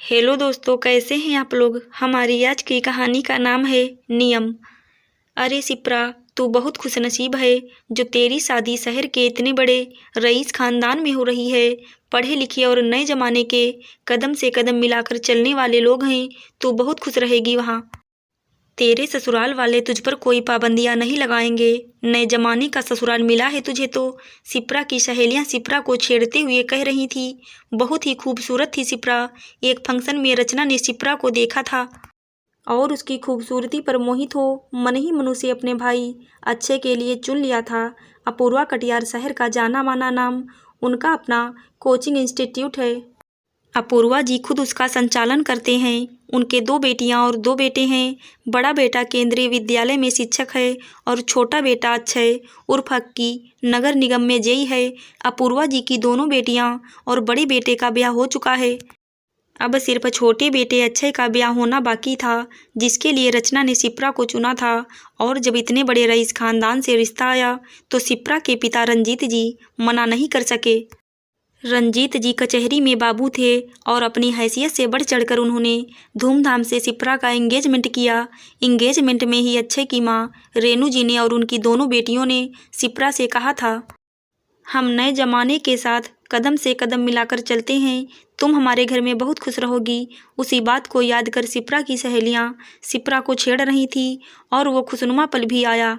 Hello दोस्तों, कैसे हैं आप लोग। हमारी आज की कहानी का नाम है नियम। अरे सिप्रा, तू बहुत खुशनसीब है जो तेरी शादी शहर के इतने बड़े रईस खानदान में हो रही है। पढ़े लिखे और नए जमाने के कदम से कदम मिलाकर चलने वाले लोग हैं। तू बहुत खुश रहेगी वहाँ। तेरे ससुराल वाले तुझ पर कोई पाबंदियां नहीं लगाएंगे। नए जमाने का ससुराल मिला है तुझे तो। सिप्रा की सहेलियां सिप्रा को छेड़ते हुए कह रही थी, बहुत ही खूबसूरत थी सिप्रा। एक फंक्शन में रचना ने सिप्रा को देखा था और उसकी खूबसूरती पर मोहित हो मन ही मन उसे अपने भाई अच्छे के लिए चुन लिया था। अपूर्वा कटियार शहर का जाना माना नाम। उनका अपना कोचिंग इंस्टीट्यूट है। अपूर्वा जी खुद उसका संचालन करते हैं। उनके 2 बेटियां और 2 बेटे हैं। बड़ा बेटा केंद्रीय विद्यालय में शिक्षक है और छोटा बेटा अक्षय उर्फ हक्की नगर निगम में जेई है। अपूर्वा जी की दोनों बेटियां और बड़े बेटे का ब्याह हो चुका है। अब सिर्फ छोटे बेटे अक्षय का ब्याह होना बाकी था, जिसके लिए रचना ने सिप्रा को चुना था। और जब इतने बड़े रईस खानदान से रिश्ता आया तो सिप्रा के पिता रंजीत जी मना नहीं कर सके। रंजीत जी कचहरी में बाबू थे और अपनी हैसियत से बढ़ चढ़कर उन्होंने धूमधाम से सिप्रा का एंगेजमेंट किया। एंगेजमेंट में ही अक्षय की माँ रेनू जी ने और उनकी दोनों बेटियों ने सिप्रा से कहा था, हम नए जमाने के साथ कदम से कदम मिलाकर चलते हैं। तुम हमारे घर में बहुत खुश रहोगी। उसी बात को याद कर सिप्रा की सहेलियां सिप्रा को छेड़ रही थी और वो खुशनुमा पल भी आया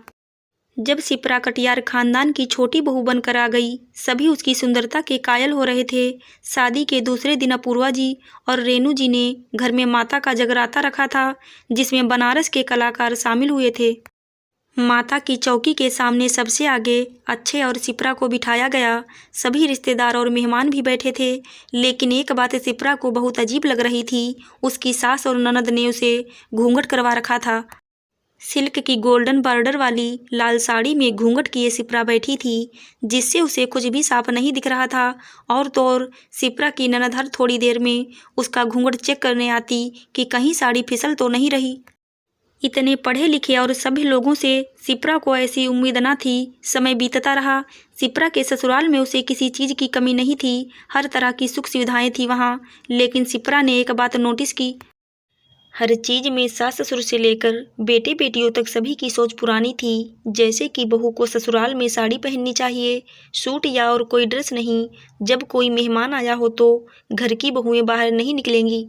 जब सिप्रा कटियार खानदान की छोटी बहू बनकर आ गई। सभी उसकी सुंदरता के कायल हो रहे थे। शादी के दूसरे दिन अपूर्वा जी और रेनू जी ने घर में माता का जगराता रखा था, जिसमें बनारस के कलाकार शामिल हुए थे। माता की चौकी के सामने सबसे आगे अक्षय और सिप्रा को बिठाया गया। सभी रिश्तेदार और मेहमान भी बैठे थे, लेकिन एक बात सिप्रा को बहुत अजीब लग रही थी। उसकी सास और ननद ने उसे घूंघट करवा रखा था। सिल्क की गोल्डन बॉर्डर वाली लाल साड़ी में घूंघट किए सिप्रा बैठी थी, जिससे उसे कुछ भी साफ नहीं दिख रहा था। और तो और सिप्रा की ननद हर थोड़ी देर में उसका घूंघट चेक करने आती कि कहीं साड़ी फिसल तो नहीं रही। इतने पढ़े लिखे और सभ्य लोगों से सिप्रा को ऐसी उम्मीद न थी। समय बीतता रहा। सिप्रा के ससुराल में उसे किसी चीज़ की कमी नहीं थी। हर तरह की सुख सुविधाएं थी वहाँ। लेकिन सिप्रा ने एक बात नोटिस की, हर चीज में सास ससुर से लेकर बेटे बेटियों तक सभी की सोच पुरानी थी। जैसे कि बहू को ससुराल में साड़ी पहननी चाहिए, सूट या और कोई ड्रेस नहीं। जब कोई मेहमान आया हो तो घर की बहुएं बाहर नहीं निकलेंगी,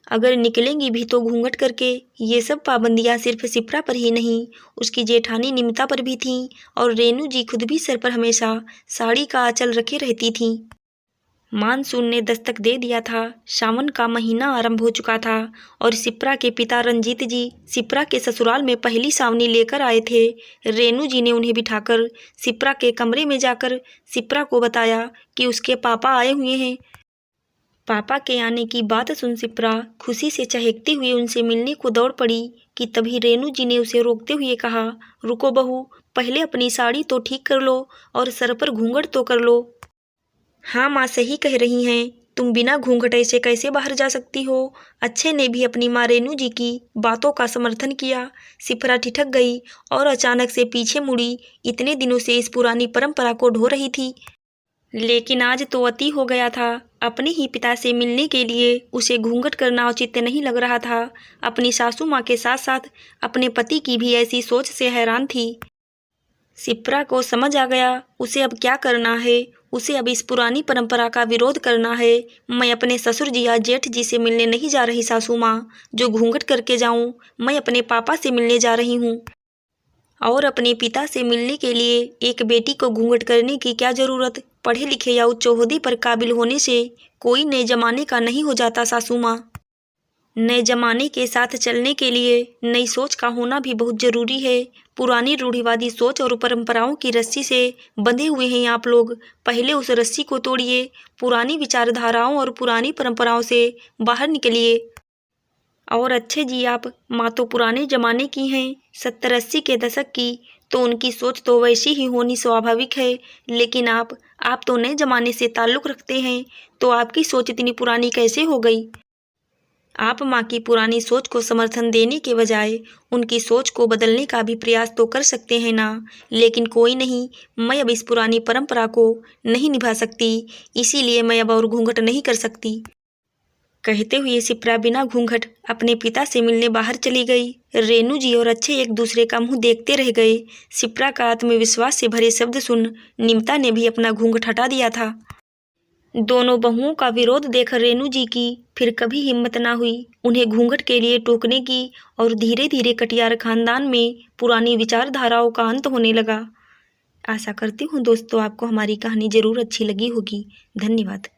अगर निकलेंगी भी तो घूंघट करके। ये सब पाबंदियां सिर्फ सिप्रा पर ही नहीं, उसकी जेठानी निमिता पर भी थीं और रेनू जी खुद भी सर पर हमेशा साड़ी का आंचल रखे रहती थीं। मानसून ने दस्तक दे दिया था। सावन का महीना आरंभ हो चुका था और सिप्रा के पिता रंजीत जी सिप्रा के ससुराल में पहली सावनी लेकर आए थे। रेनू जी ने उन्हें बिठाकर सिप्रा के कमरे में जाकर सिप्रा को बताया कि उसके पापा आए हुए हैं। पापा के आने की बात सुन सिप्रा खुशी से चहकती हुई उनसे मिलने को दौड़ पड़ी कि तभी रेनू जी ने उसे रोकते हुए कहा, रुको बहू, पहले अपनी साड़ी तो ठीक कर लो और सर पर घूंघट तो कर लो। हाँ माँ, सही कह रही हैं, तुम बिना घूंघट से कैसे बाहर जा सकती हो। अक्षय ने भी अपनी माँ रेनू जी की बातों का समर्थन किया। सिप्रा ठिठक गई और अचानक से पीछे मुड़ी। इतने दिनों से इस पुरानी परंपरा को ढो रही थी, लेकिन आज तो अति हो गया था। अपने ही पिता से मिलने के लिए उसे घूंघट करना औचित्य नहीं लग रहा था। अपनी सासू माँ के साथ साथ अपने पति की भी ऐसी सोच से हैरान थी। सिप्रा को समझ आ गया उसे अब क्या करना है। उसे अब इस पुरानी परंपरा का विरोध करना है। मैं अपने ससुर जी या जेठ जी से मिलने नहीं जा रही सासू माँ, जो घूंघट करके जाऊँ। मैं अपने पापा से मिलने जा रही हूँ। और अपने पिता से मिलने के लिए एक बेटी को घूंघट करने की क्या ज़रूरत। पढ़े लिखे या उच्च ओहदे पर काबिल होने से कोई नए जमाने का नहीं हो जाता सासू माँ। नए जमाने के साथ चलने के लिए नई सोच का होना भी बहुत जरूरी है। पुरानी रूढ़िवादी सोच और परंपराओं की रस्सी से बंधे हुए हैं आप लोग। पहले उस रस्सी को तोड़िए, पुरानी विचारधाराओं और पुरानी परंपराओं से बाहर निकलिए। और अच्छे जी, आप माँ तो पुराने जमाने की हैं, 70-80 के दशक की, तो उनकी सोच तो वैसी ही होनी स्वाभाविक है। लेकिन आप तो नए जमाने से ताल्लुक़ रखते हैं, तो आपकी सोच इतनी पुरानी कैसे हो गई। आप माँ की पुरानी सोच को समर्थन देने के बजाय उनकी सोच को बदलने का भी प्रयास तो कर सकते हैं ना। लेकिन कोई नहीं, मैं अब इस पुरानी परंपरा को नहीं निभा सकती, इसीलिए मैं अब और घूंघट नहीं कर सकती। कहते हुए शिप्रा बिना घूंघट अपने पिता से मिलने बाहर चली गई। रेणु जी और अच्छे एक दूसरे का मुंह देखते रह गए। शिप्रा का आत्मविश्वास से भरे शब्द सुन निमता ने भी अपना घूंघट हटा दिया था। दोनों बहुओं का विरोध देख रेणु जी की फिर कभी हिम्मत ना हुई उन्हें घूंघट के लिए टोकने की और धीरे धीरे कटियार खानदान में पुरानी विचारधाराओं का अंत होने लगा। आशा करती हूँ दोस्तों आपको हमारी कहानी ज़रूर अच्छी लगी होगी। धन्यवाद।